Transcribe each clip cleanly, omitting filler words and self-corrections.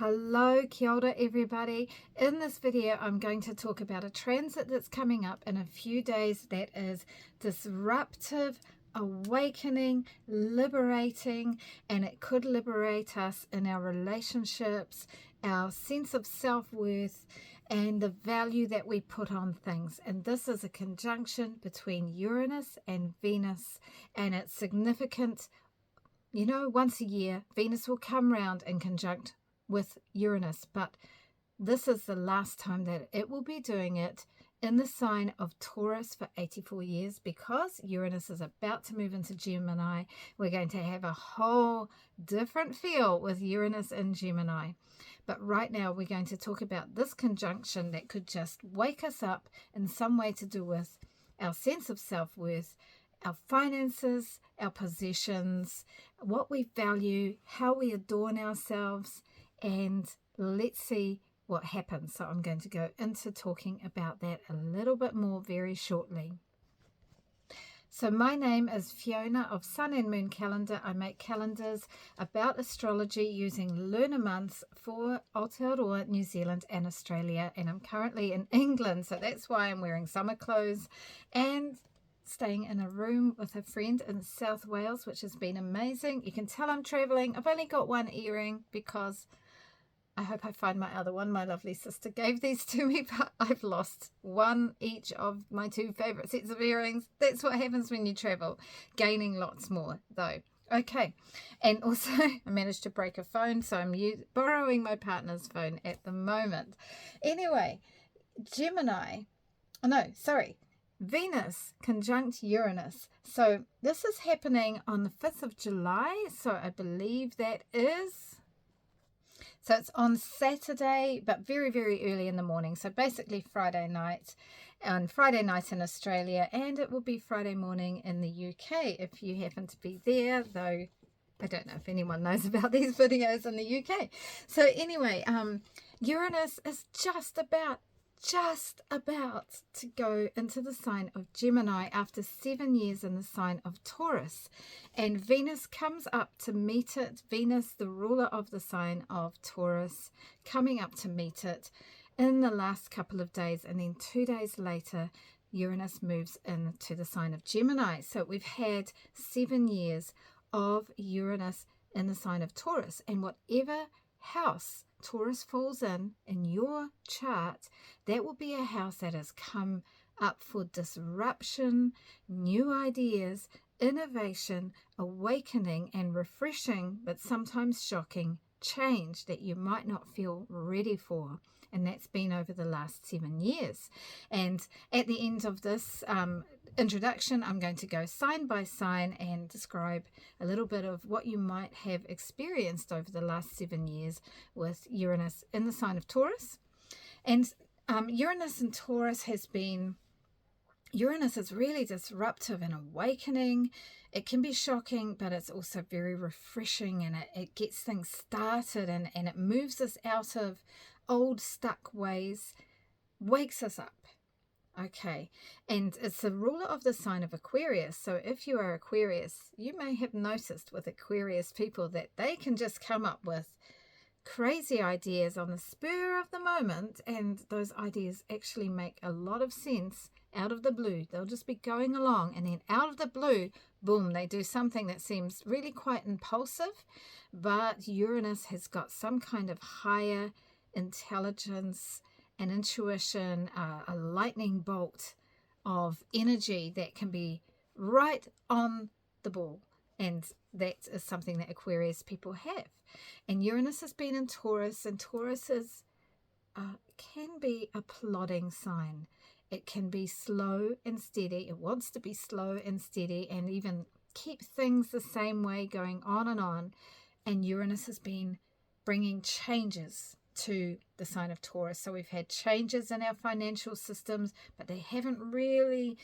Hello, kia ora everybody. In this video I'm going to talk about a transit that's coming up in a few days that is disruptive, awakening, liberating, and it could liberate us in our relationships, our sense of self-worth, and the value that we put on things. And this is a conjunction between Uranus and Venus, and it's significant. You know, once a year Venus will come round in conjunct with Uranus, but this is the last time that it will be doing it in the sign of Taurus for 84 years, because Uranus is about to move into Gemini. We're going to have a whole different feel with Uranus in Gemini. But right now we're going to talk about this conjunction that could just wake us up in some way to do with our sense of self-worth, our finances, our possessions, what we value, how we adorn ourselves, and let's see what happens. So I'm going to go into talking about that a little bit more very shortly. So my name is Fiona of Sun and Moon Calendar. I make calendars about astrology using lunar months for Aotearoa, New Zealand and Australia. And I'm currently in England, so that's why I'm wearing summer clothes and staying in a room with a friend in South Wales, which has been amazing. You can tell I'm traveling. I've only got one earring because I hope I find my other one. My lovely sister gave these to me, but I've lost one each of my two favorite sets of earrings. That's what happens when you travel, gaining lots more though. Okay, and also I managed to break a phone, so I'm borrowing my partner's phone at the moment. Anyway, Venus conjunct Uranus. So this is happening on the 5th of July. So I believe that is... So it's on Saturday, but very, very early in the morning. So basically Friday night, on Friday night in Australia, and it will be Friday morning in the UK if you happen to be there, though I don't know if anyone knows about these videos in the UK. So anyway, Uranus is just about to go into the sign of Gemini after 7 years in the sign of Taurus, and Venus comes up to meet it. Venus, the ruler of the sign of Taurus, coming up to meet it in the last couple of days, and then 2 days later Uranus moves into the sign of Gemini. So we've had 7 years of Uranus in the sign of Taurus, and whatever house Taurus falls in your chart, that will be a house that has come up for disruption, new ideas, innovation, awakening, and refreshing, but sometimes shocking change that you might not feel ready for. And that's been over the last 7 years. And at the end of this introduction, I'm going to go sign by sign and describe a little bit of what you might have experienced over the last 7 years with Uranus in the sign of Taurus. And Uranus in Taurus Uranus is really disruptive and awakening. It can be shocking, but it's also very refreshing, and it gets things started, and it moves us out of old stuck ways, wakes us up. Okay, and it's the ruler of the sign of Aquarius. So if you are Aquarius, you may have noticed with Aquarius people that they can just come up with crazy ideas on the spur of the moment, and those ideas actually make a lot of sense out of the blue. They'll just be going along, and then out of the blue, boom, they do something that seems really quite impulsive, but Uranus has got some kind of higher intelligence and intuition, a lightning bolt of energy that can be right on the ball. And that is something that Aquarius people have. And Uranus has been in Taurus, and Taurus can be a plodding sign. It can be slow and steady. It wants to be slow and steady and even keep things the same way, going on and on. And Uranus has been bringing changes to the sign of Taurus. So we've had changes in our financial systems, but they haven't really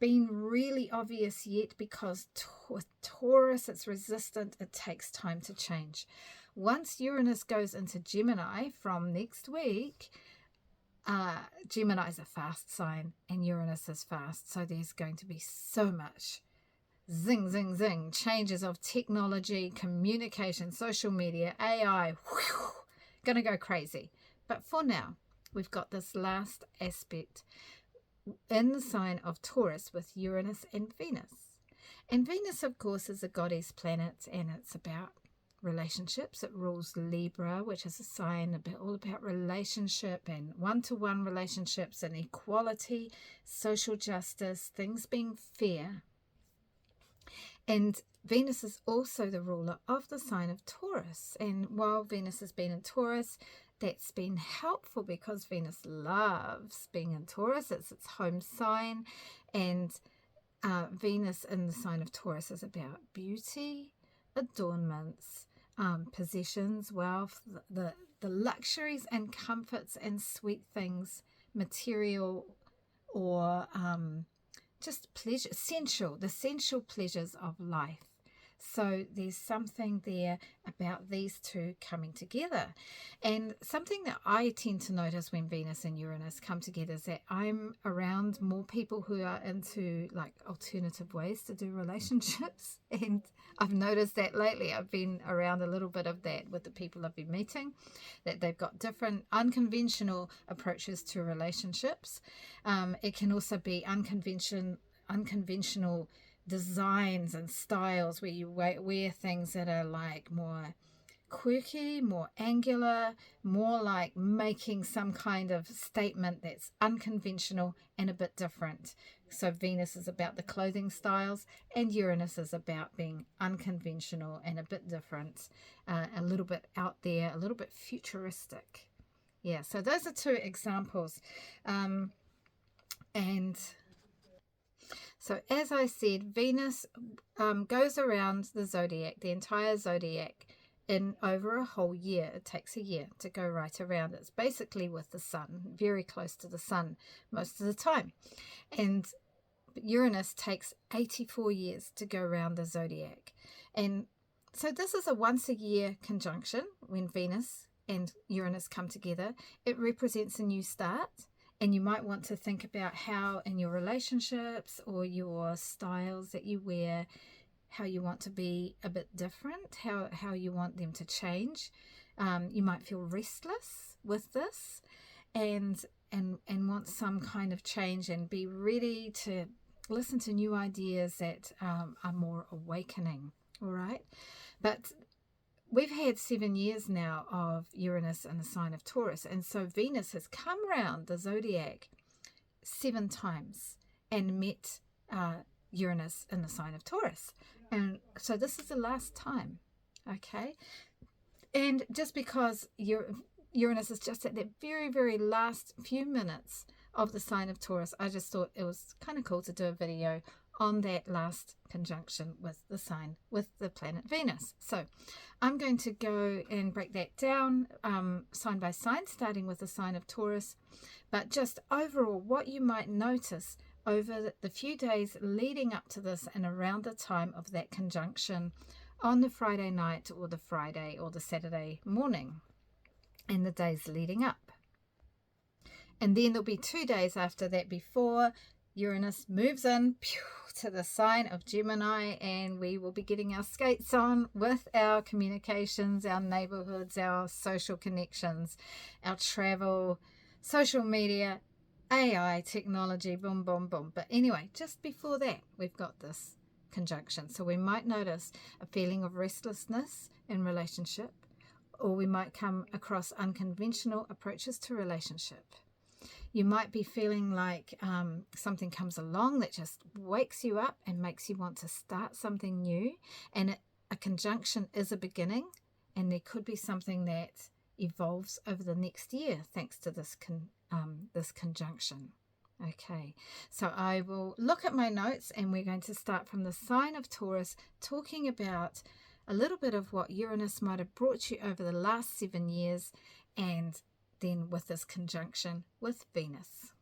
been really obvious yet, because with Taurus, it's resistant. It takes time to change. Once Uranus goes into Gemini from next week, Gemini is a fast sign and Uranus is fast, so there's going to be so much zing, zing, zing changes of technology, communication, social media, AI, going to go crazy. But for now, we've got this last aspect in the sign of Taurus with Uranus and Venus. And Venus, of course, is a goddess planet, and it's about relationships. It rules Libra, which is a sign all about relationship and one-to-one relationships and equality, social justice, things being fair. And Venus is also the ruler of the sign of Taurus. And while Venus has been in Taurus, that's been helpful because Venus loves being in Taurus. It's its home sign. And Venus in the sign of Taurus is about beauty, adornments, possessions, wealth, the luxuries and comforts and sweet things, material or just pleasure, the essential pleasures of life. So there's something there about these two coming together. And something that I tend to notice when Venus and Uranus come together is that I'm around more people who are into like alternative ways to do relationships. And I've noticed that lately. I've been around a little bit of that with the people I've been meeting, that they've got different unconventional approaches to relationships. It can also be unconventional designs and styles where you wear things that are like more quirky, more angular, more like making some kind of statement that's unconventional and a bit different. So Venus is about the clothing styles and Uranus is about being unconventional and a bit different, a little bit out there, a little bit futuristic. Yeah, so those are two examples. And so as I said, Venus goes around the zodiac, the entire zodiac, in over a whole year. It takes a year to go right around. It's basically with the sun, very close to the sun most of the time. And Uranus takes 84 years to go around the zodiac. And so this is a once a year conjunction when Venus and Uranus come together. It represents a new start. And you might want to think about how in your relationships or your styles that you wear, how you want to be a bit different, how you want them to change. You might feel restless with this and want some kind of change and be ready to listen to new ideas that are more awakening. All right. But we've had 7 years now of Uranus in the sign of Taurus. And so Venus has come round the zodiac 7 times and met Uranus in the sign of Taurus. And so this is the last time. Okay. And just because Uranus is just at that very, very last few minutes of the sign of Taurus, I just thought it was kind of cool to do a video on that last conjunction with the sign, with the planet Venus. So I'm going to go and break that down sign by sign, starting with the sign of Taurus. But just overall, what you might notice over the few days leading up to this and around the time of that conjunction on the Friday night or the Friday or the Saturday morning and the days leading up. And then there'll be 2 days after that before Uranus moves in to the sign of Gemini, and we will be getting our skates on with our communications, our neighborhoods, our social connections, our travel, social media, AI, technology, boom, boom, boom. But anyway, just before that, we've got this conjunction. So we might notice a feeling of restlessness in relationship, or we might come across unconventional approaches to relationship. You might be feeling like something comes along that just wakes you up and makes you want to start something new. And a conjunction is a beginning, and there could be something that evolves over the next year thanks to this conjunction. Okay, so I will look at my notes, and we're going to start from the sign of Taurus, talking about a little bit of what Uranus might have brought you over the last 7 years, and then with this conjunction with Venus.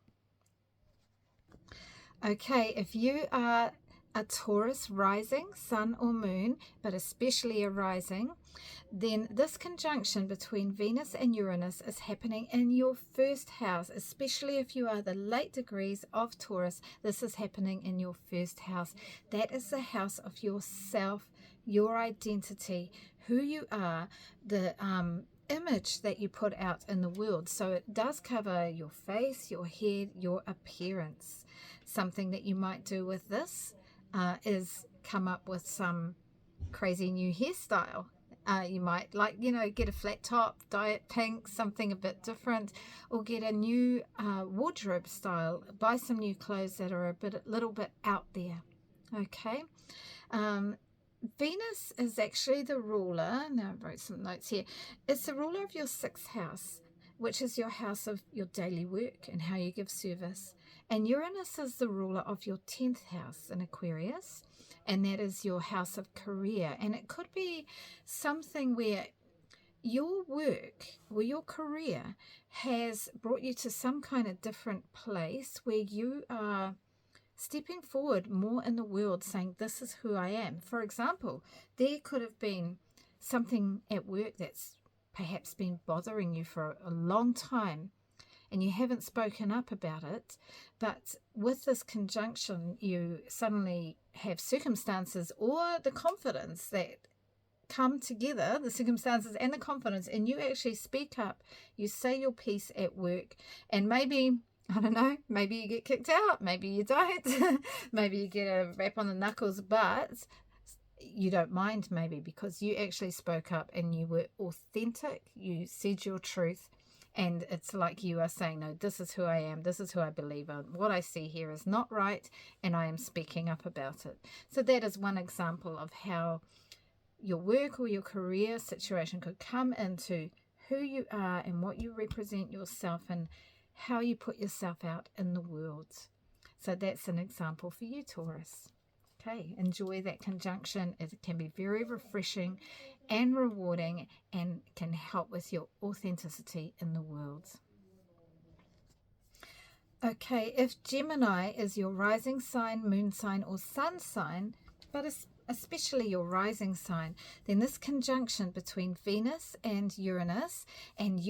Okay, if you are a Taurus rising, sun or moon, but especially a rising, then this conjunction between Venus and Uranus is happening in your first house, especially if you are the late degrees of Taurus. This is happening in your first house. That is the house of yourself, your identity, who you are, image that you put out in the world. So it does cover your face, your head, your appearance. Something that you might do with this is come up with some crazy new hairstyle. You might get a flat top, dye it pink, something a bit different, or get a new wardrobe style, buy some new clothes that are a little bit out there. Okay. Venus is actually the ruler. Now I wrote some notes here. It's the ruler of your 6th house, which is your house of your daily work and how you give service. And Uranus is the ruler of your 10th house in Aquarius, and that is your house of career. And it could be something where your work or your career has brought you to some kind of different place where you are stepping forward more in the world, saying, this is who I am. For example, there could have been something at work that's perhaps been bothering you for a long time, and you haven't spoken up about it, but with this conjunction, you suddenly have circumstances or the confidence that come together, the circumstances and the confidence, and you actually speak up, you say your piece at work, and maybe, I don't know, maybe you get kicked out, maybe you don't, maybe you get a rap on the knuckles, but you don't mind maybe because you actually spoke up and you were authentic, you said your truth. And it's like you are saying, no, this is who I am. This is who I believe in. What I see here is not right, and I am speaking up about it. So that is one example of how your work or your career situation could come into who you are and what you represent yourself and how you put yourself out in the world. So that's an example for you, Taurus. Okay, enjoy that conjunction. It can be very refreshing and rewarding and can help with your authenticity in the world. Okay, if Gemini is your rising sign, moon sign, or sun sign, but especially your rising sign, then this conjunction between Venus and Uranus in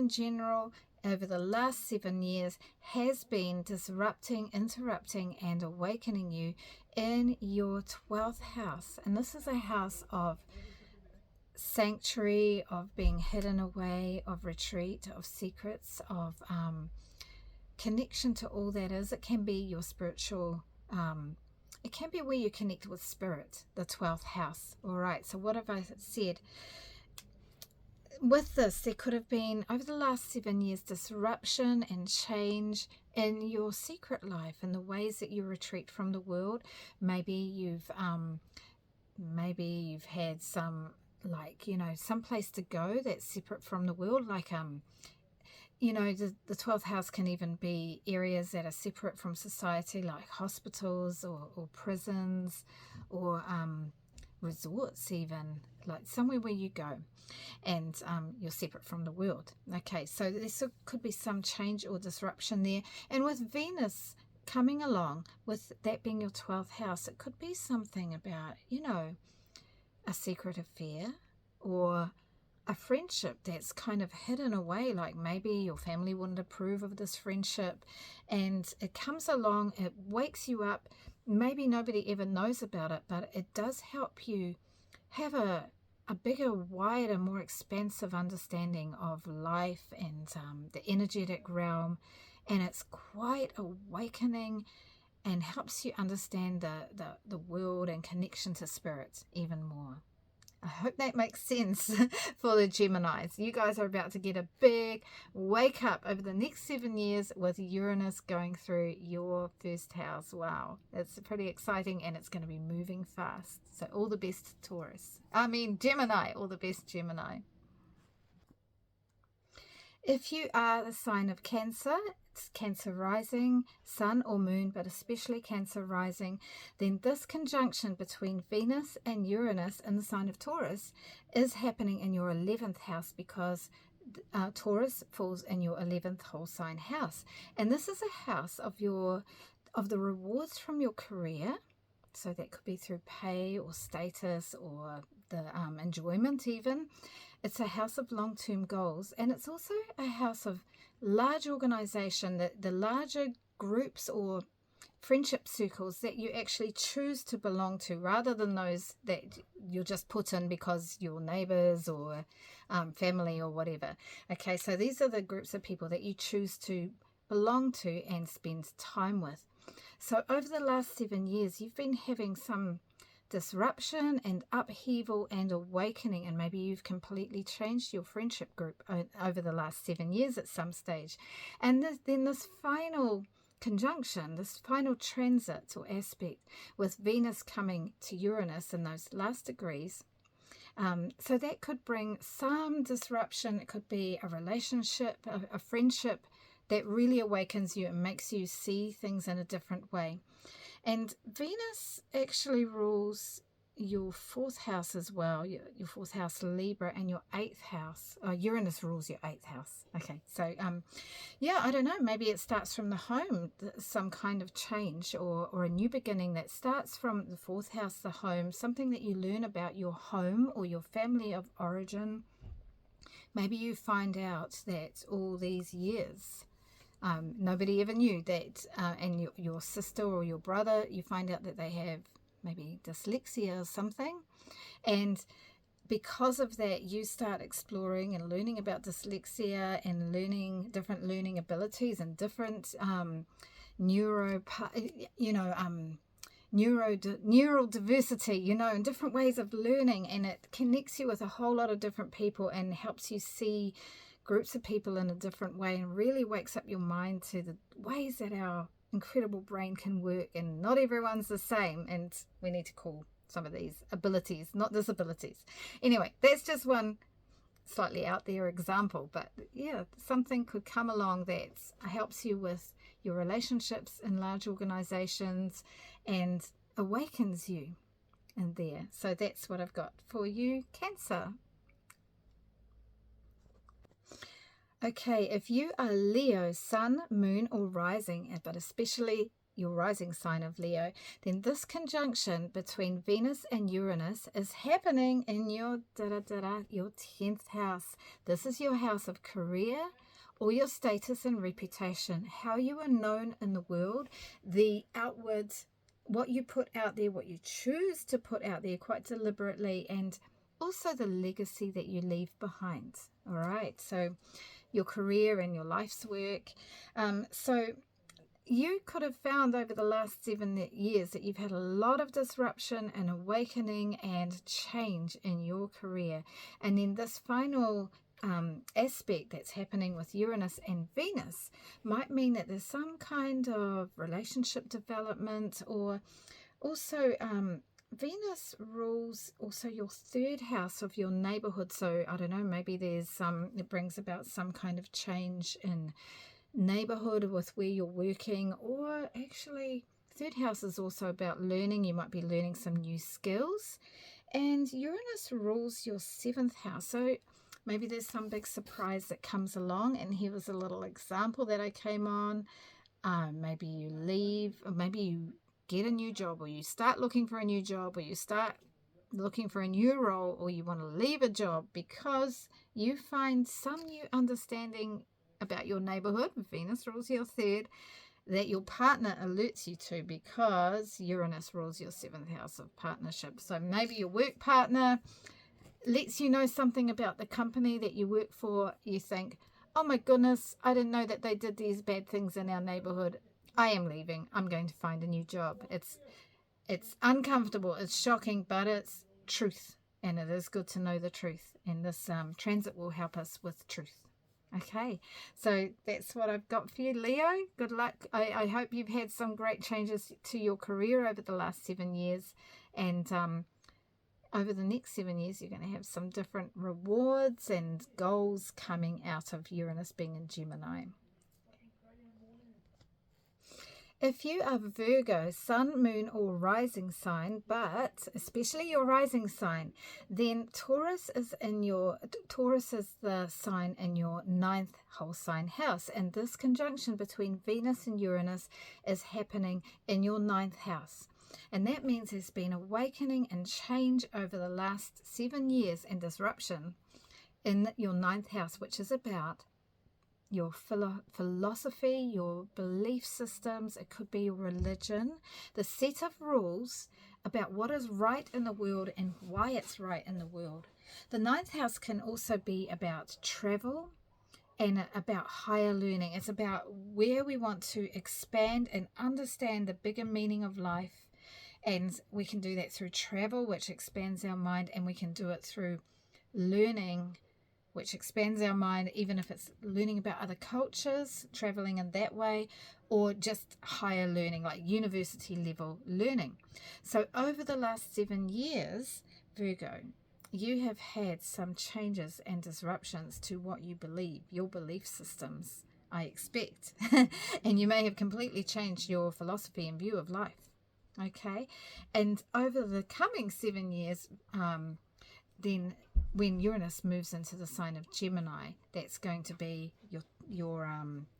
general over the last 7 years has been disrupting, interrupting, and awakening you in your 12th house. And this is a house of sanctuary, of being hidden away, of retreat, of secrets, of connection to all that is. It can be your spiritual, it can be where you connect with spirit, the 12th house. All right, so what have I said? With this, there could have been, over the last 7 years, disruption and change in your secret life, in the ways that you retreat from the world. Maybe you've had some, some place to go that's separate from the world, the 12th house can even be areas that are separate from society, like hospitals or prisons or resorts, even like somewhere where you go and you're separate from the world. Okay, so there could be some change or disruption there. And with Venus coming along, with that being your 12th house, it could be something about, a secret affair or a friendship that's kind of hidden away, like maybe your family wouldn't approve of this friendship, and it comes along, it wakes you up. Maybe nobody ever knows about it, but it does help you have a bigger, wider, more expansive understanding of life and the energetic realm, and it's quite awakening and helps you understand the world and connection to spirit even more. I hope that makes sense for the Geminis. You guys are about to get a big wake up over the next 7 years with Uranus going through your first house. Wow, it's pretty exciting, and it's going to be moving fast. So all the best, Gemini, all the best, Gemini. If you are the sign of Cancer, it's Cancer rising, sun or moon, but especially Cancer rising, then this conjunction between Venus and Uranus in the sign of Taurus is happening in your 11th house, because Taurus falls in your 11th whole sign house. And this is a house of the rewards from your career. So that could be through pay or status or the enjoyment even. It's a house of long-term goals, and it's also a house of large organization, the larger groups or friendship circles that you actually choose to belong to, rather than those that you're just put in because your neighbors or family or whatever. Okay, so these are the groups of people that you choose to belong to and spend time with. So over the last 7 years, you've been having some disruption and upheaval and awakening, and maybe you've completely changed your friendship group over the last 7 years at some stage. And then this final conjunction, this final transit or aspect with Venus coming to Uranus in those last degrees, so that could bring some disruption. It could be a relationship, a friendship that really awakens you and makes you see things in a different way. And Venus actually rules your 4th house as well, your 4th house Libra, and your 8th house. Uranus rules your 8th house. Okay, so yeah, I don't know, maybe it starts from the home, some kind of change or a new beginning that starts from the 4th house, the home, something that you learn about your home or your family of origin. Maybe you find out that all these years nobody ever knew that, and your sister or your brother, you find out that they have maybe dyslexia or something, and because of that you start exploring and learning about dyslexia and learning different learning abilities and different neural diversity, and different ways of learning, and it connects you with a whole lot of different people and helps you see groups of people in a different way and really wakes up your mind to the ways that our incredible brain can work, and not everyone's the same, and we need to call some of these abilities not disabilities. Anyway, that's just one slightly out there example, but yeah, something could come along that helps you with your relationships in large organizations and awakens you in there. So that's what I've got for you, Cancer. Okay, if you are Leo, sun, moon, or rising, but especially your rising sign of Leo, then this conjunction between Venus and Uranus is happening in your your 10th house. This is your house of career, or your status and reputation, how you are known in the world, the outwards, what you put out there, what you choose to put out there quite deliberately, and also the legacy that you leave behind. All right, so your career and your life's work. So you could have found over the last 7 years that you've had a lot of disruption and awakening and change in your career. And then this final aspect that's happening with Uranus and Venus might mean that there's some kind of relationship development, or also Venus rules also your 3rd house of your neighborhood. So I don't know, maybe there's it brings about some kind of change in neighborhood with where you're working, or actually 3rd house is also about learning. You might be learning some new skills, and Uranus rules your 7th house. So maybe there's some big surprise that comes along, and here was a little example that I came on. Maybe you leave, or maybe you get a new job, or you start looking for a new job, or you start looking for a new role, or you want to leave a job because you find some new understanding about your neighborhood. Venus rules your 3rd, that your partner alerts you to, because Uranus rules your 7th house of partnership. So maybe your work partner lets you know something about the company that you work for. You think, oh my goodness, I didn't know that they did these bad things in our neighborhood. I am leaving. I'm going to find a new job. It's uncomfortable. It's shocking, but it's truth. And it is good to know the truth. And this transit will help us with truth. Okay, so that's what I've got for you, Leo. Good luck. I hope you've had some great changes to your career over the last 7 years. And over the next 7 years, you're going to have some different rewards and goals coming out of Uranus being in Gemini. If you are Virgo, sun, moon, or rising sign, but especially your rising sign, then Taurus is the sign in your 9th whole sign house. And this conjunction between Venus and Uranus is happening in your 9th house. And that means there's been awakening and change over the last 7 years and disruption in your 9th house, which is about your philosophy, your belief systems. It could be your religion, the set of rules about what is right in the world and why it's right in the world. The ninth house can also be about travel and about higher learning. It's about where we want to expand and understand the bigger meaning of life. And we can do that through travel, which expands our mind, and we can do it through learning, which expands our mind, even if it's learning about other cultures, traveling in that way, or just higher learning, like university level learning. So over the last 7 years, Virgo, you have had some changes and disruptions to what you believe, your belief systems, I expect. And you may have completely changed your philosophy and view of life. Okay? And over the coming 7 years, then when Uranus moves into the sign of Gemini, that's going to be your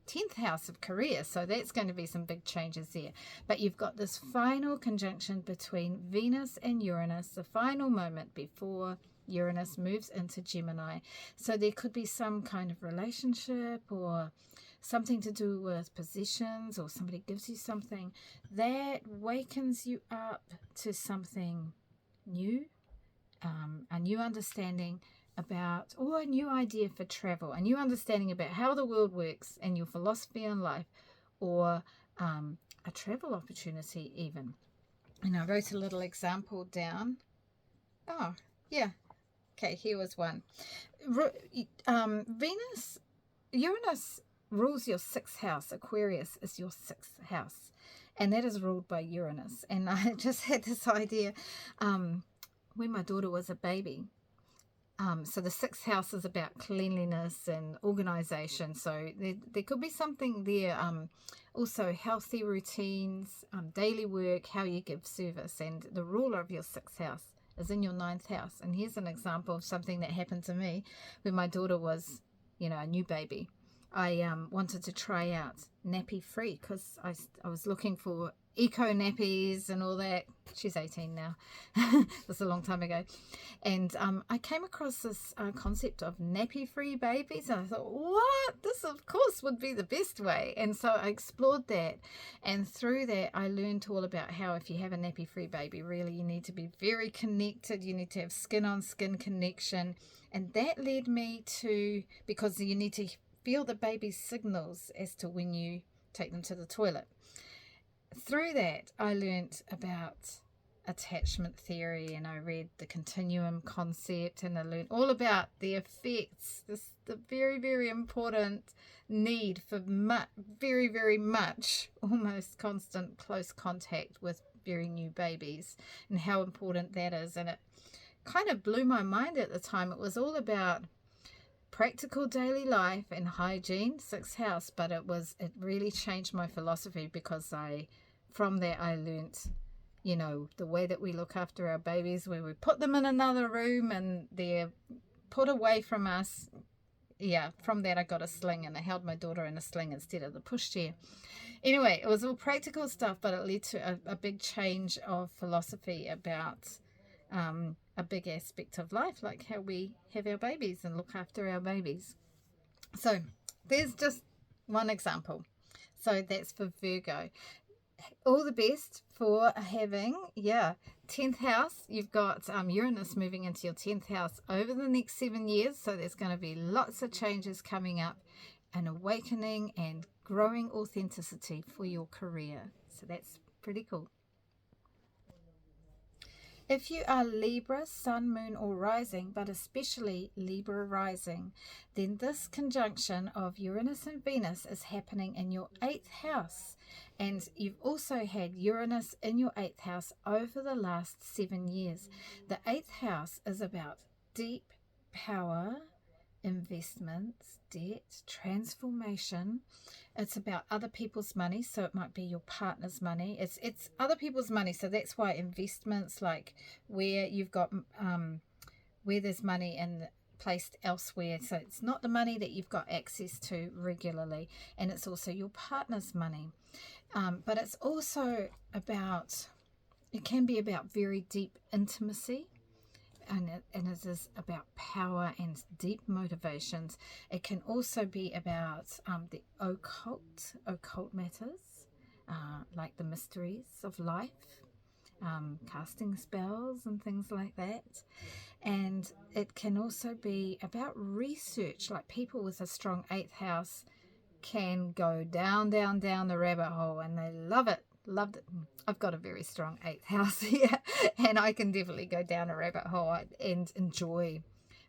10th house of career. So that's going to be some big changes there. But you've got this final conjunction between Venus and Uranus, the final moment before Uranus moves into Gemini. So there could be some kind of relationship or something to do with possessions, or somebody gives you something that wakens you up to something new, a new understanding about, or a new idea for travel, a new understanding about how the world works and your philosophy on life, or a travel opportunity even. And I wrote a little example down. Oh, yeah. Okay, here was one. Uranus rules your 6th house. Aquarius is your 6th house, and that is ruled by Uranus. And I just had this idea when my daughter was a baby. So the 6th house is about cleanliness and organization. So there could be something there. Also healthy routines, daily work, how you give service. And the ruler of your 6th house is in your 9th house. And here's an example of something that happened to me when my daughter was, a new baby. I wanted to try out nappy free because I was looking for eco nappies and all that. She's 18 now. That's a long time ago. And I came across this concept of nappy free babies, and I thought, what? This of course would be the best way. And so I explored that, and through that I learned all about how if you have a nappy free baby, really you need to be very connected. You need to have skin on skin connection, and that led me to, because you need to feel the baby's signals as to when you take them to the toilet. Through that, I learnt about attachment theory, and I read the continuum concept, and I learned all about the effects, the very, very important need for very, very much, almost constant close contact with very new babies, and how important that is. And it kind of blew my mind at the time. It was all about practical daily life and hygiene, 6th house, but it really changed my philosophy, because from there I learnt, the way that we look after our babies, where we put them in another room and they're put away from us. Yeah, from that I got a sling, and I held my daughter in a sling instead of the pushchair. Anyway, it was all practical stuff, but it led to a big change of philosophy about a big aspect of life, like how we have our babies and look after our babies. So there's just one example. So that's for Virgo. All the best for having 10th house. You've got Uranus moving into your 10th house over the next 7 years, so there's going to be lots of changes coming up, an awakening and growing authenticity for your career. So that's pretty cool. If you are Libra, Sun, Moon or Rising, but especially Libra Rising, then this conjunction of Uranus and Venus is happening in your 8th house. And you've also had Uranus in your 8th house over the last 7 years. The 8th house is about deep power, investments, debt, transformation. It's about other people's money, so it might be your partner's money. It's other people's money, so that's why investments, like where you've got where there's money and placed elsewhere. So it's not the money that you've got access to regularly, and it's also your partner's money. But it's also about, it can be about very deep intimacy. And it is about power and deep motivations. It can also be about the occult matters, like the mysteries of life. casting spells and things like that. And it can also be about research, like people with a strong 8th house can go down the rabbit hole, and they loved it. I've got a very strong 8th house here, and I can definitely go down a rabbit hole and enjoy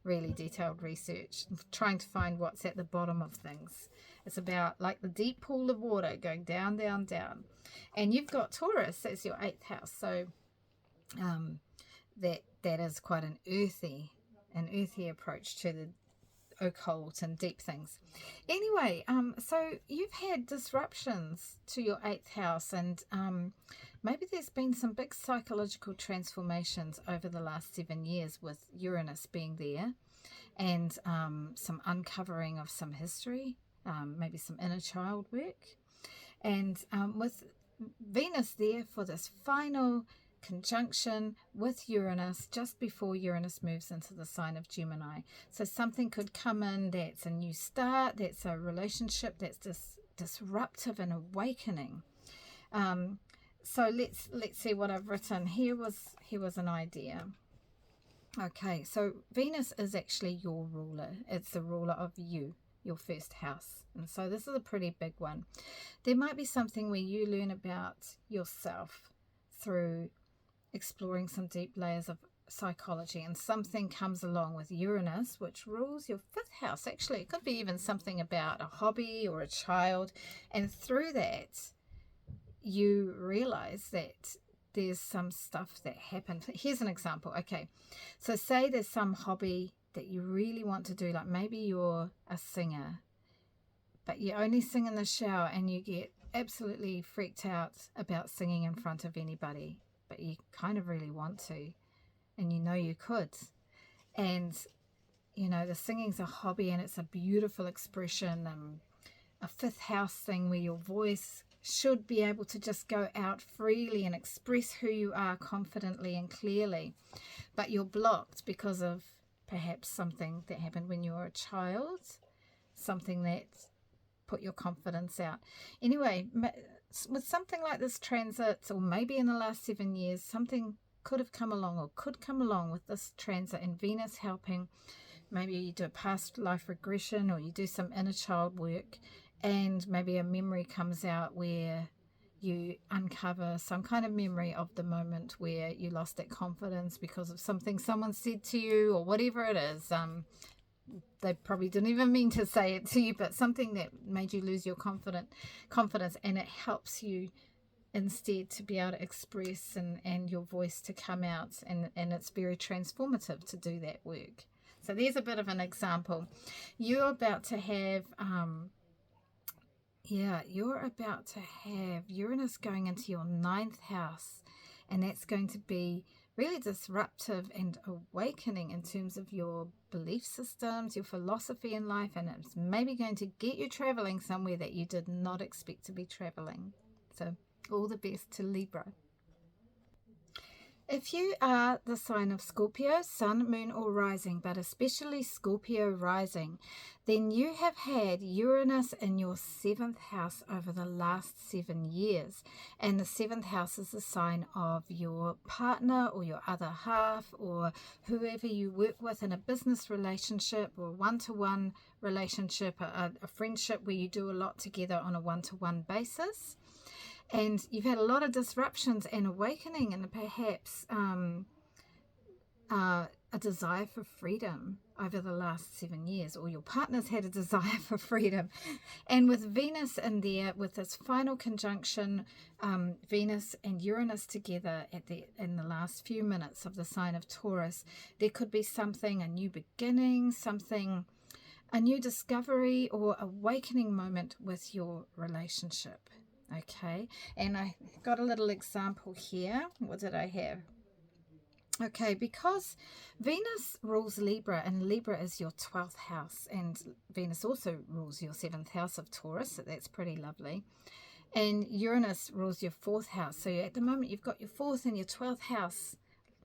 really detailed research, trying to find what's at the bottom of things. It's about like the deep pool of water going down. And you've got Taurus, that's your 8th house, so that is quite an earthy approach to the occult and deep things. Anyway, so you've had disruptions to your 8th house, and maybe there's been some big psychological transformations over the last 7 years with Uranus being there, and some uncovering of some history, maybe some inner child work, and with Venus there for this final conjunction with Uranus just before Uranus moves into the sign of Gemini. So something could come in that's a new start, that's a relationship that's disruptive and awakening. So let's see what I've written. Here was an idea. Okay, so Venus is actually your ruler. It's the ruler of you, your first house. And so this is a pretty big one. There might be something where you learn about yourself through exploring some deep layers of psychology, and something comes along with Uranus, which rules your 5th house. Actually, it could be even something about a hobby or a child, and through that you realize that there's some stuff that happened. Here's an example. Okay, so say there's some hobby that you really want to do, like maybe you're a singer, but you only sing in the shower and you get absolutely freaked out about singing in front of anybody, but you kind of really want to, and you know you could. And you know the singing's a hobby and it's a beautiful expression, a 5th house thing where your voice should be able to just go out freely and express who you are confidently and clearly, but you're blocked because of perhaps something that happened when you were a child, something that put your confidence out. Anyway, with something like this transit, or maybe in the last 7 years, something could have come along or could come along with this transit, and Venus helping. Maybe you do a past life regression, or you do some inner child work, and maybe a memory comes out where you uncover some kind of memory of the moment where you lost that confidence because of something someone said to you, or whatever it is. They probably didn't even mean to say it to you, but something that made you lose your confidence, and it helps you instead to be able to express and your voice to come out, and it's very transformative to do that work. So there's a bit of an example. You're about to have Uranus going into your 9th house, and that's going to be really disruptive and awakening in terms of your belief systems, your philosophy in life, and it's maybe going to get you traveling somewhere that you did not expect to be traveling. So all the best to Libra. If you are the sign of Scorpio, sun, moon or rising, but especially Scorpio rising, then you have had Uranus in your 7th house over the last 7 years. And the 7th house is the sign of your partner or your other half, or whoever you work with in a business relationship or one-to-one relationship, a friendship where you do a lot together on a one-to-one basis. And you've had a lot of disruptions and awakening, and perhaps a desire for freedom over the last 7 years, or your partner's had a desire for freedom. And with Venus in there, with this final conjunction, Venus and Uranus together in the last few minutes of the sign of Taurus, there could be something, a new beginning, a new discovery or awakening moment with your relationship. Okay, and I got a little example here. What did I have? Okay, because Venus rules Libra, and Libra is your 12th house, and Venus also rules your 7th house of Taurus, so that's pretty lovely. And Uranus rules your 4th house, so at the moment you've got your 4th and your 12th house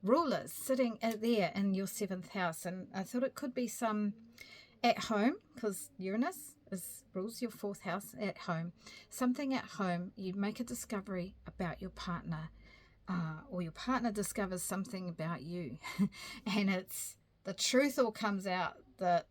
rulers sitting there in your 7th house. And I thought it could be some at home, because Uranus rules your 4th house at home. Something at home, you make a discovery about your partner, or your partner discovers something about you and it's the truth all comes out, the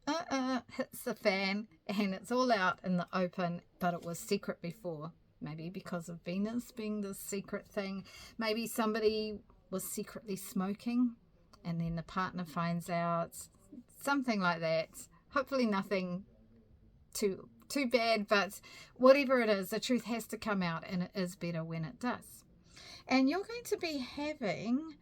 hits the fan and it's all out in the open, but it was secret before. Maybe because of Venus being the secret thing. Maybe somebody was secretly smoking and then the partner finds out, something like that. Hopefully nothing too bad, but whatever it is, the truth has to come out, and it is better when it does. And you're going to be having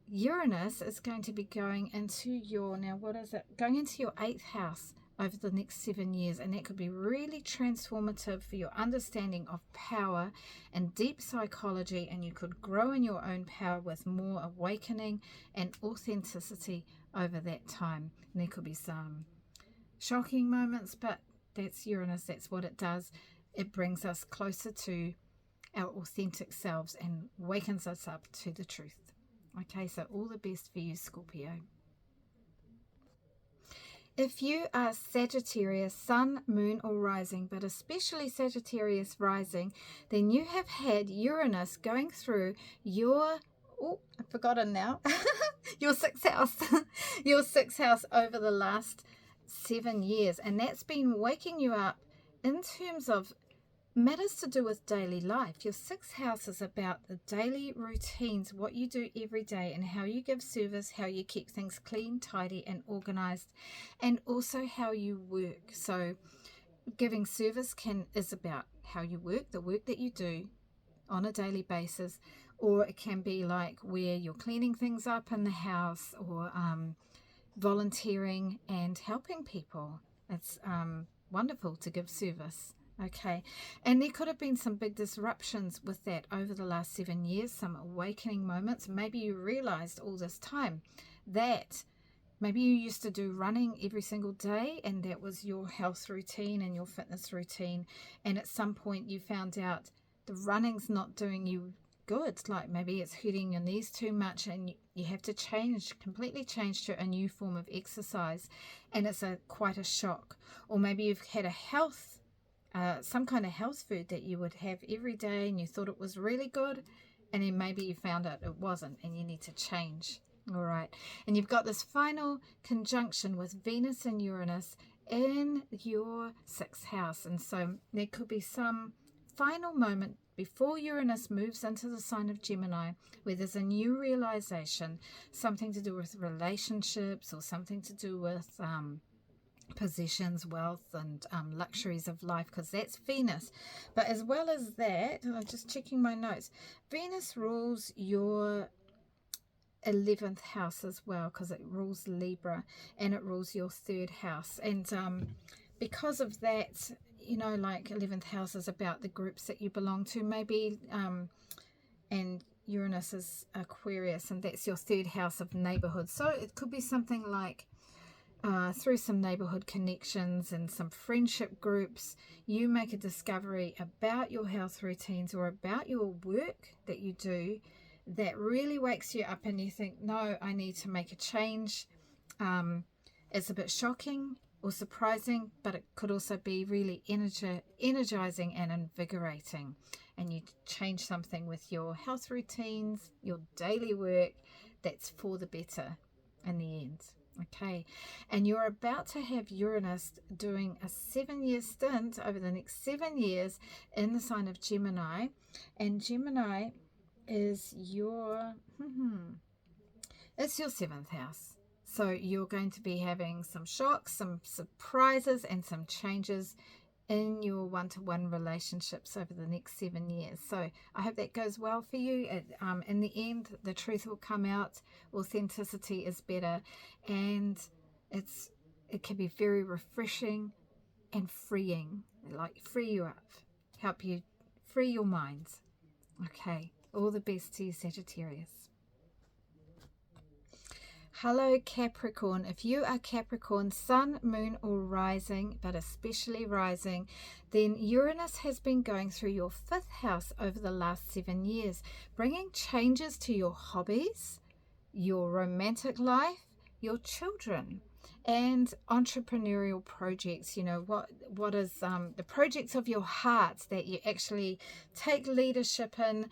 Uranus is going to be going into your, now what is it? Going into your 8th house over the next 7 years, and that could be really transformative for your understanding of power and deep psychology, and you could grow in your own power with more awakening and authenticity over that time. And there could be some shocking moments, but that's Uranus, that's what it does. It brings us closer to our authentic selves and wakens us up to the truth. Okay, so all the best for you, Scorpio. If you are Sagittarius, Sun, Moon or Rising, but especially Sagittarius Rising, then you have had Uranus going through your, I've forgotten now, your 6th house, your 6th house over the last 7 years. And that's been waking you up in terms of matters to do with daily life. Your 6th house is about the daily routines, what you do every day and how you give service, how you keep things clean, tidy and organized, and also how you work. So giving service is about how you work, the work that you do on a daily basis, or it can be like where you're cleaning things up in the house, or volunteering and helping people. It's wonderful to give service. Okay, and there could have been some big disruptions with that over the last 7 years, some awakening moments. Maybe you realized all this time that maybe you used to do running every single day and that was your health routine and your fitness routine, and at some point you found out the running's not doing you good, like maybe it's hurting your knees too much and you have to completely change to a new form of exercise, and it's quite a shock. Or maybe you've had some kind of health food that you would have every day and you thought it was really good, and then maybe you found out it wasn't and you need to change. All right, and you've got this final conjunction with Venus and Uranus in your 6th house, and so there could be some final moment before Uranus moves into the sign of Gemini where there's a new realization, something to do with relationships or something to do with possessions, wealth and luxuries of life, because that's Venus. But as well as that, I'm just checking my notes, Venus rules your 11th house as well, because it rules Libra and it rules your 3rd house. And because of that, you know, like 11th house is about the groups that you belong to, maybe, and Uranus is Aquarius, and that's your 3rd house of neighborhood. So it could be something like through some neighborhood connections and some friendship groups, you make a discovery about your health routines or about your work that you do that really wakes you up, and you think, no, I need to make a change. It's a bit shocking or surprising, but it could also be really energizing and invigorating, and you change something with your health routines, your daily work, that's for the better in the end. Okay, and you're about to have Uranus doing a 7-year stint over the next 7 years in the sign of Gemini, and Gemini is it's your 7th house. So you're going to be having some shocks, some surprises and some changes in your one-to-one relationships over the next 7 years. So I hope that goes well for you. In the end, the truth will come out. Authenticity is better, and it can be very refreshing and freeing, like free you up, help you free your minds. Okay, all the best to you, Sagittarius. Hello Capricorn. If you are Capricorn, Sun, Moon or Rising, but especially Rising, then Uranus has been going through your 5th house over the last 7 years, bringing changes to your hobbies, your romantic life, your children, and entrepreneurial projects. You know, what is the projects of your heart that you actually take leadership in,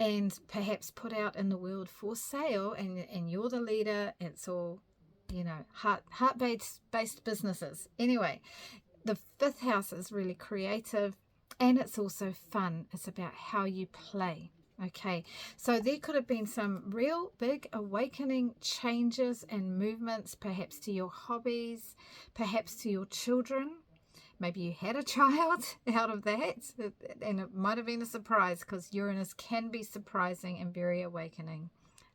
and perhaps put out in the world for sale, and you're the leader. It's all, you know, heart-based businesses. Anyway, the fifth house is really creative, and it's also fun. It's about how you play. Okay, so there could have been some real big awakening changes and movements, perhaps to your hobbies, perhaps to your children. Maybe you had a child out of that, and it might have been a surprise, because Uranus can be surprising and very awakening.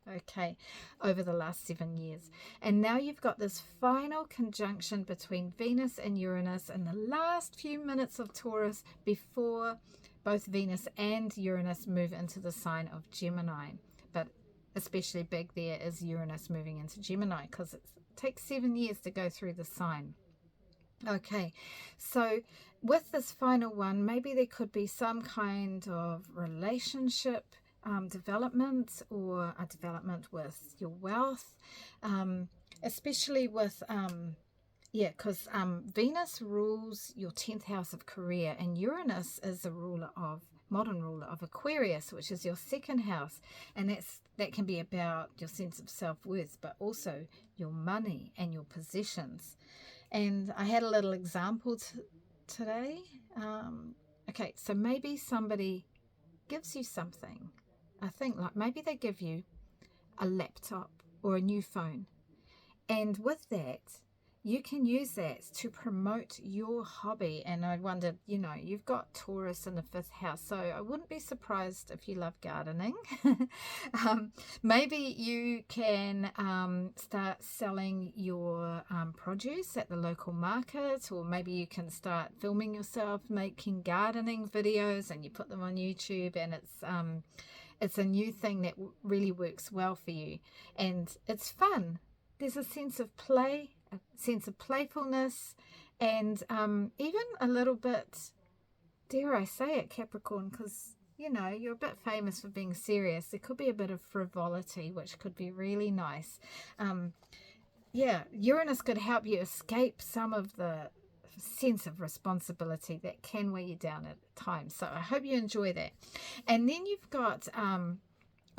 Okay, over the last 7 years. And now you've got this final conjunction between Venus and Uranus in the last few minutes of Taurus before both Venus and Uranus move into the sign of Gemini. But especially big there is Uranus moving into Gemini, because it takes 7 years to go through the sign. Okay, so with this final one, maybe there could be some kind of relationship development, or a development with your wealth, especially with because Venus rules your 10th house of career, and Uranus is the modern ruler of Aquarius, which is your second house, and that can be about your sense of self-worth, but also your money and your possessions. And I had a little example today. Okay, so maybe somebody gives you something. I think like maybe they give you a laptop or a new phone, and with that you can use that to promote your hobby. And I wondered, you know, you've got Taurus in the 5th house, so I wouldn't be surprised if you love gardening. Maybe you can start selling your produce at the local market, or maybe you can start filming yourself making gardening videos and you put them on YouTube, and it's a new thing that really works well for you, and it's fun. There's a sense of play, a sense of playfulness, and even a little bit, dare I say it, Capricorn, because, you know, you're a bit famous for being serious. There could be a bit of frivolity, which could be really nice. Yeah, Uranus could help you escape some of the sense of responsibility that can weigh you down at times. So I hope you enjoy that. And then you've got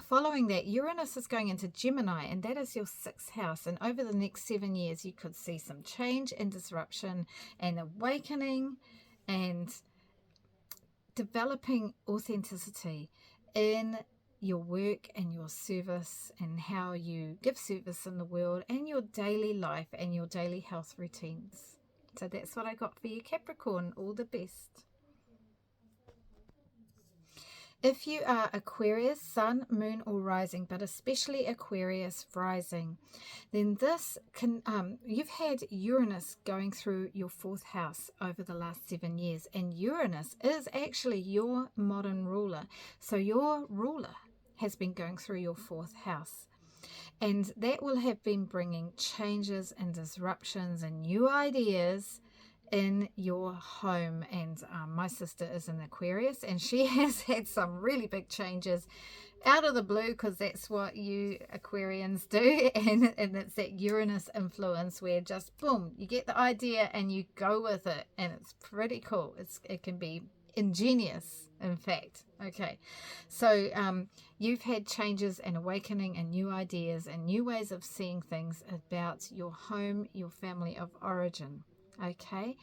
following that, Uranus is going into Gemini, and that is your 6th house. And over the next 7 years, you could see some change and disruption and awakening and developing authenticity in your work and your service, and how you give service in the world, and your daily life and your daily health routines. So that's what I got for you, Capricorn. All the best. If you are Aquarius, Sun, Moon, or Rising, but especially Aquarius Rising, then this can you've had Uranus going through your 4th house over the last 7 years, and Uranus is actually your modern ruler. So your ruler has been going through your 4th house, and that will have been bringing changes and disruptions and new ideas in your home. And my sister is an Aquarius, and she has had some really big changes out of the blue, because that's what you Aquarians do, and it's that Uranus influence where just boom, you get the idea and you go with it, and it's pretty cool. It can be ingenious, in fact. Okay, so you've had changes and awakening and new ideas and new ways of seeing things about your home, your family of origin. Okay,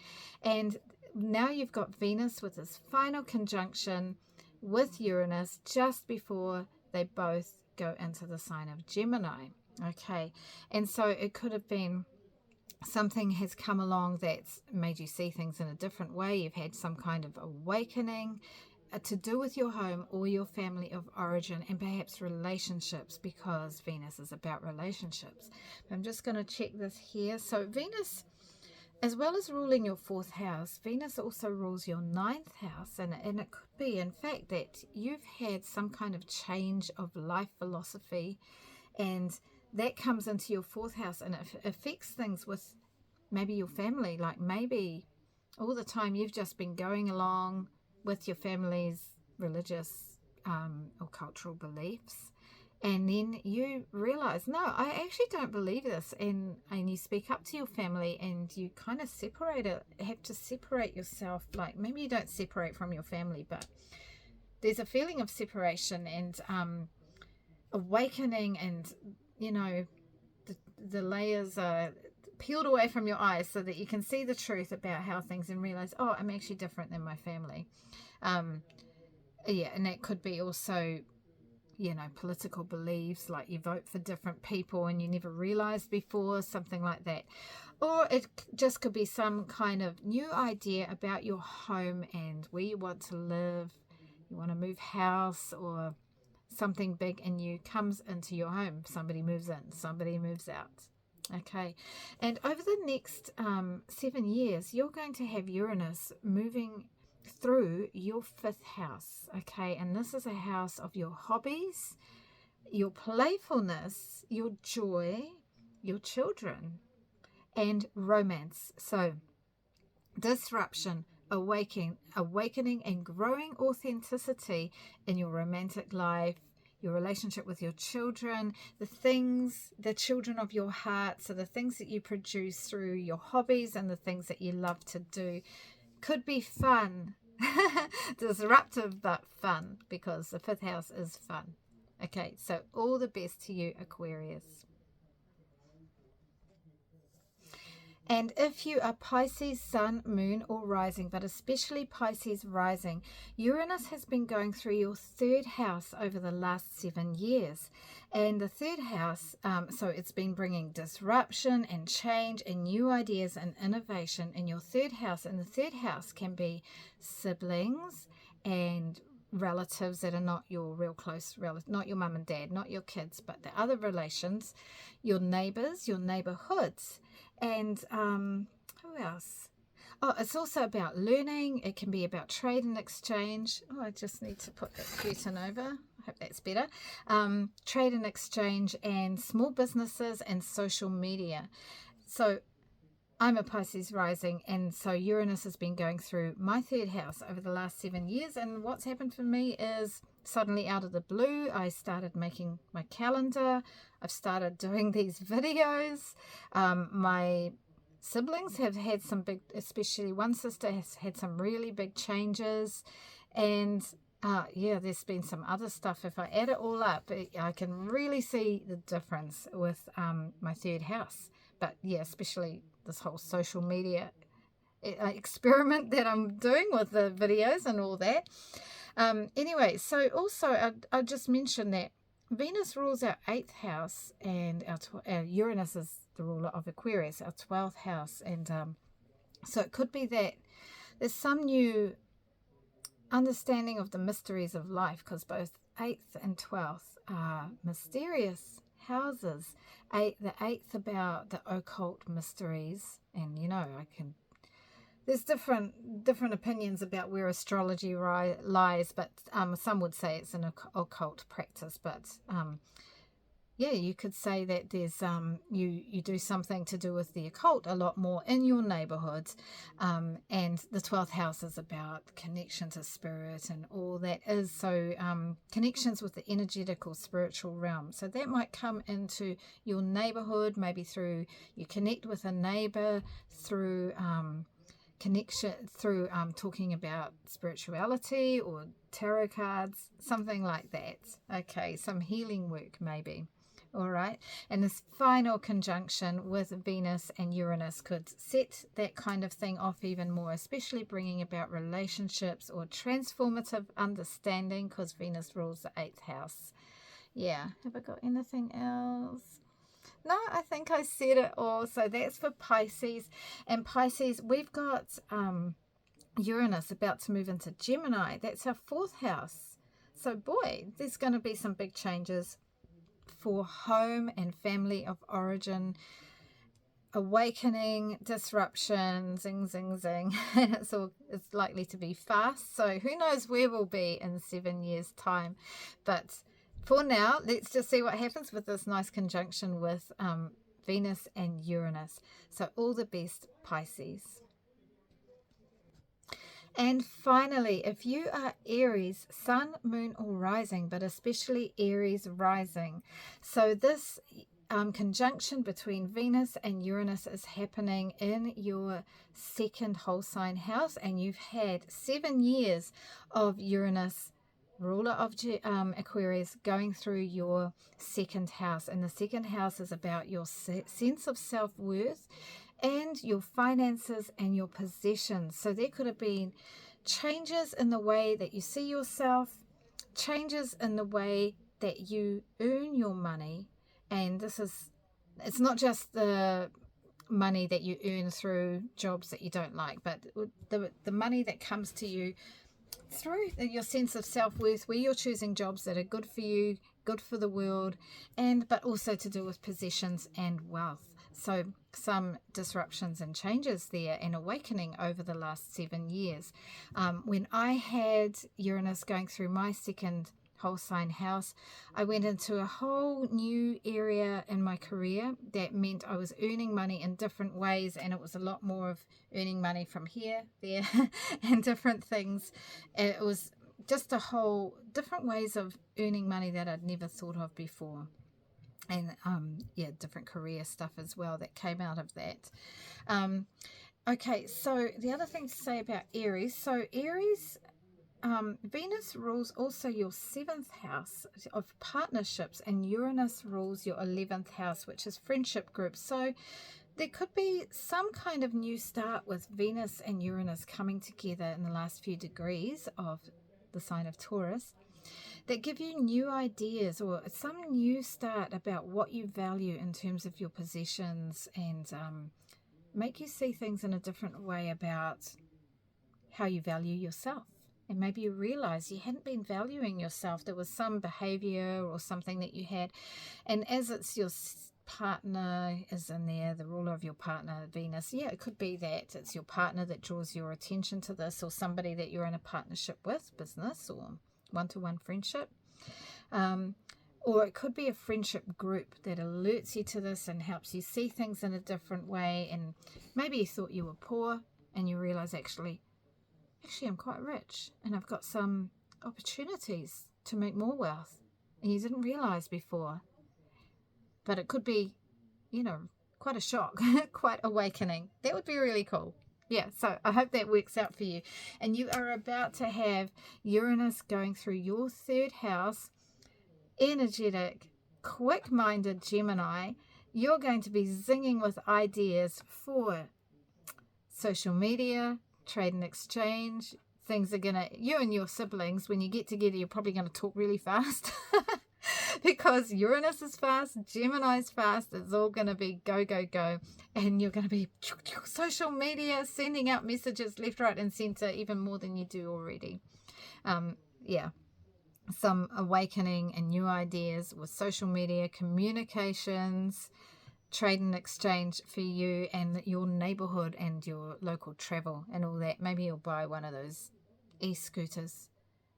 and now you've got Venus with this final conjunction with Uranus just before they both go into the sign of Gemini. Okay, and so it could have been something has come along that's made you see things in a different way. You've had some kind of awakening to do with your home or your family of origin, and perhaps relationships, because Venus is about relationships. I'm just going to check this here. So Venus, as well as ruling your 4th house, Venus also rules your 9th house, and it could be, in fact, that you've had some kind of change of life philosophy, and that comes into your 4th house, and it affects things with maybe your family. Like maybe all the time you've just been going along with your family's religious or cultural beliefs, and then you realize, no, I actually don't believe this, and you speak up to your family, and you kind of have to separate yourself. Like maybe you don't separate from your family, but there's a feeling of separation and awakening, and you know, the layers are peeled away from your eyes so that you can see the truth about how things and realize, oh, I'm actually different than my family. Yeah, and that could be also, you know, political beliefs, like you vote for different people and you never realized before, something like that. Or it just could be some kind of new idea about your home and where you want to live. You want to move house, or something big and new comes into your home. Somebody moves in, somebody moves out. Okay, and over the next 7 years, you're going to have Uranus moving through your 5th house. Okay, and this is a house of your hobbies, your playfulness, your joy, your children, and romance. So disruption, awakening and growing authenticity in your romantic life, your relationship with your children, the children of your heart. So the things that you produce through your hobbies and the things that you love to do could be fun. Disruptive but fun, because the 5th house is fun. Okay, so all the best to you, Aquarius. And if you are Pisces sun, moon, or rising, but especially Pisces rising, Uranus has been going through your 3rd house over the last 7 years. And the 3rd house, so it's been bringing disruption and change and new ideas and innovation in your 3rd house. And the 3rd house can be siblings and relatives that are not your real close relatives, not your mum and dad, not your kids, but the other relations, your neighbors, your neighborhoods. And who else? Oh, it's also about learning. It can be about trade and exchange. Oh, I just need to put that curtain over. I hope that's better. Trade and exchange and small businesses and social media. So I'm a Pisces rising, and so Uranus has been going through my 3rd house over the last 7 years. And what's happened for me is, suddenly out of the blue, I started making my calendar. I've started doing these videos. My siblings have had some big, especially one sister has had some really big changes. And yeah, there's been some other stuff. If I add it all up, I can really see the difference with my 3rd house. But yeah, especially this whole social media experiment that I'm doing with the videos and all that. Anyway, so also I just mentioned that Venus rules our 8th house, and our Uranus is the ruler of Aquarius, our 12th house. And so it could be that there's some new understanding of the mysteries of life, because both 8th and 12th are mysterious houses. The 8th about the occult mysteries, and you know, there's different opinions about where astrology lies, but some would say it's an occult practice. But yeah, you could say that there's you do something to do with the occult a lot more in your neighborhood, and the 12th house is about connection to spirit and all that is. So connections with the energetical spiritual realm. So that might come into your neighborhood, maybe through you connect with a neighbor through connection, through talking about spirituality or tarot cards, something like that. Okay, some healing work maybe. All right, and this final conjunction with Venus and Uranus could set that kind of thing off even more, especially bringing about relationships or transformative understanding, because Venus rules the 8th house. Yeah, have I got anything else? No, I think I said it all. So that's for Pisces. And Pisces, we've got Uranus about to move into Gemini. That's our 4th house. So boy, there's going to be some big changes for home and family of origin, awakening, disruption, zing, zing, zing. And it's likely to be fast. So who knows where we'll be in 7 years' time. But for now, let's just see what happens with this nice conjunction with Venus and Uranus. So all the best, Pisces. And finally, if you are Aries, sun, moon, or rising, but especially Aries rising. So this conjunction between Venus and Uranus is happening in your 2nd whole sign house, and you've had 7 years of Uranus ruler of Aquarius, going through your second house. And the second house is about your sense of self-worth and your finances and your possessions. So there could have been changes in the way that you see yourself, changes in the way that you earn your money. And it's not just the money that you earn through jobs that you don't like, but the money that comes to you through your sense of self-worth, where you're choosing jobs that are good for you, good for the world, but also to do with possessions and wealth. So some disruptions and changes there and awakening over the last 7 years. When I had Uranus going through my second whole sign house, I went into a whole new area in my career that meant I was earning money in different ways, and it was a lot more of earning money from here, there, and different things. It was just a whole different ways of earning money that I'd never thought of before. And different career stuff as well that came out of that. Okay, so the other thing to say about Aries. So Aries, Venus rules also your 7th house of partnerships, and Uranus rules your 11th house, which is friendship groups. So there could be some kind of new start with Venus and Uranus coming together in the last few degrees of the sign of Taurus, that give you new ideas or some new start about what you value in terms of your possessions, and make you see things in a different way about how you value yourself. And maybe you realize you hadn't been valuing yourself. There was some behavior or something that you had. And as it's your partner is in there, the ruler of your partner, Venus, it could be that it's your partner that draws your attention to this, or somebody that you're in a partnership with, business or one-to-one friendship. Or it could be a friendship group that alerts you to this and helps you see things in a different way. And maybe you thought you were poor and you realize actually I'm quite rich and I've got some opportunities to make more wealth, and you didn't realize before. But it could be, quite a shock, quite awakening. That would be really cool. Yeah, so I hope that works out for you. And you are about to have Uranus going through your 3rd house, energetic, quick-minded Gemini. You're going to be zinging with ideas for social media, trade and exchange. Things are you and your siblings, when you get together, you're probably going to talk really fast because Uranus is fast, Gemini is fast. It's all going to be go, go, go. And you're going to be social media, sending out messages left, right, and center, even more than you do already. Some awakening and new ideas with social media, communications, trade and exchange for you and your neighborhood and your local travel and all that. Maybe you'll buy one of those e-scooters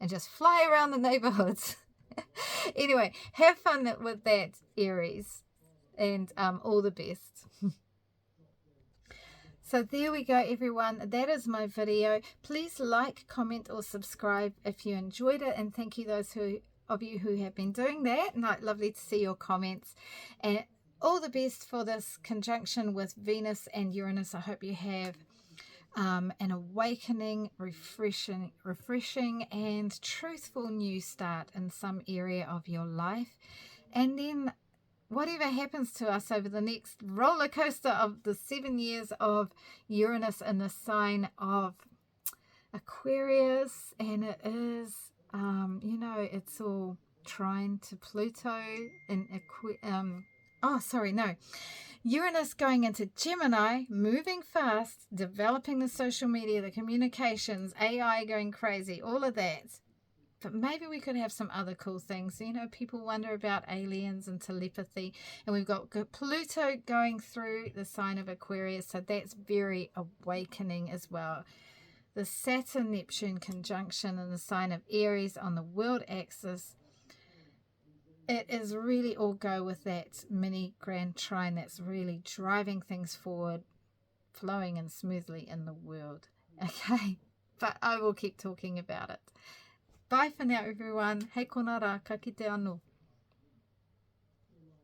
and just fly around the neighborhoods. Anyway, have fun with that, Aries, and all the best. So there we go, everyone. That is my video. Please like, comment, or subscribe if you enjoyed it, and thank you those of you who have been doing that. Lovely to see your comments. And all the best for this conjunction with Venus and Uranus. I hope you have an awakening, refreshing and truthful new start in some area of your life. And then whatever happens to us over the next roller coaster of the 7 years of Uranus in the sign of Aquarius, and it is, it's all trine to Pluto in Uranus going into Gemini, moving fast, developing the social media, the communications, AI going crazy, all of that. But maybe we could have some other cool things. People wonder about aliens and telepathy. And we've got Pluto going through the sign of Aquarius. So that's very awakening as well. The Saturn-Neptune conjunction in the sign of Aries on the world axis. It is really all go with that mini grand trine that's really driving things forward, flowing and smoothly in the world. Okay, but I will keep talking about it. Bye for now, everyone. Hei konara, ka kite anō.